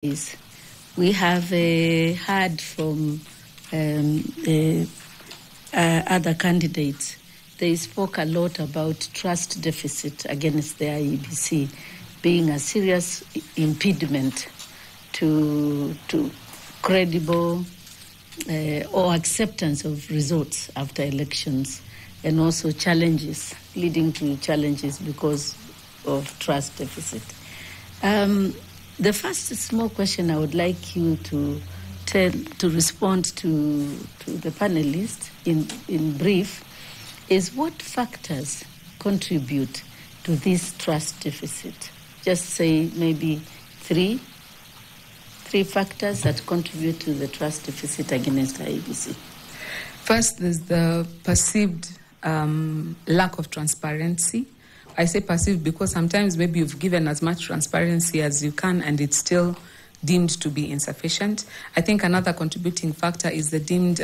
is we have heard from other candidates. They spoke a lot about trust deficit against the IEBC being a serious impediment to credible or acceptance of results after elections, and also challenges, leading to challenges because of trust deficit. The first small question I would like you to respond to the panelists in brief is what factors contribute to this trust deficit? Just say maybe three factors that contribute to the trust deficit against the IEBC. First, there's the perceived lack of transparency. I say perceived because sometimes maybe you've given as much transparency as you can and it's still deemed to be insufficient. I think another contributing factor is the deemed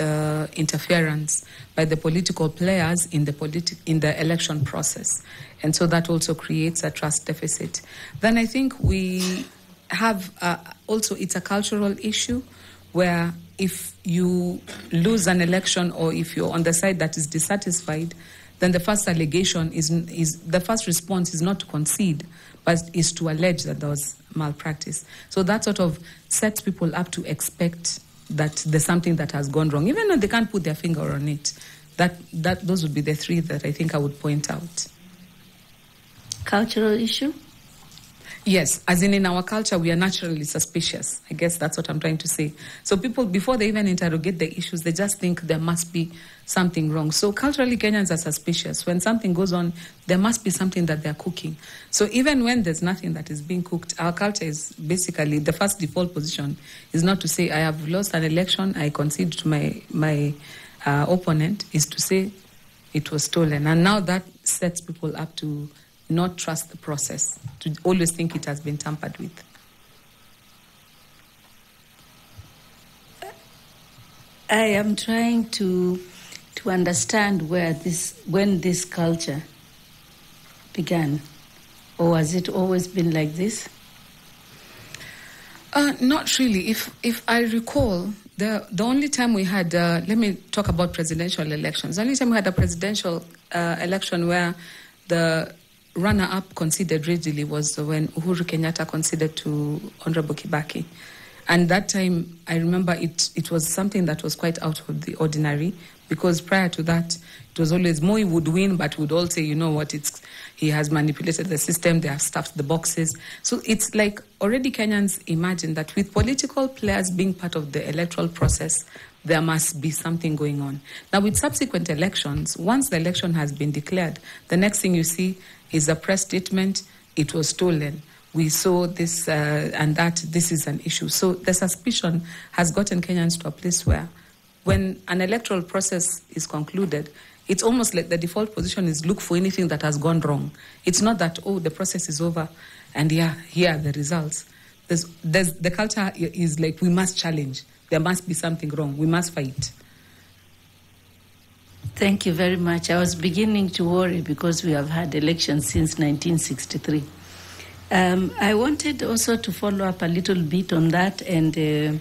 interference by the political players in the election process. And so that also creates a trust deficit. Then I think we have also, it's a cultural issue where if you lose an election or if you're on the side that is dissatisfied, then the first allegation is the first response is not to concede, but is to allege that there was malpractice. So that sort of sets people up to expect that there's something that has gone wrong, even though they can't put their finger on it. Those would be the three that I think I would point out. Cultural issue? Yes, as in our culture, we are naturally suspicious. I guess that's what I'm trying to say. So people, before they even interrogate the issues, they just think there must be something wrong. So culturally, Kenyans are suspicious. When something goes on, there must be something that they're cooking. So even when there's nothing that is being cooked, our culture is basically, the first default position is not to say, I have lost an election, I concede to my opponent, is to say it was stolen. And now that sets people up to not trust the process, to always think it has been tampered with. I am trying to understand when this culture began, or has it always been like this? Not really. If I recall, the only time we had, let me talk about presidential elections. The only time we had a presidential election where the runner-up conceded readily was when Uhuru Kenyatta conceded to Honorable Kibaki. And that time, I remember it was something that was quite out of the ordinary, because prior to that, it was always Moi would win, but would all say, you know what, he has manipulated the system, they have stuffed the boxes. So it's like already Kenyans imagine that with political players being part of the electoral process, there must be something going on. Now, with subsequent elections, once the election has been declared, the next thing you see is a press statement, it was stolen. We saw this and that, this is an issue. So the suspicion has gotten Kenyans to a place where when an electoral process is concluded, it's almost like the default position is look for anything that has gone wrong. It's not that, the process is over and here are the results. The culture is like, we must challenge. There must be something wrong. We must fight. Thank you very much. I was beginning to worry because we have had elections since 1963. I wanted also to follow up a little bit on that and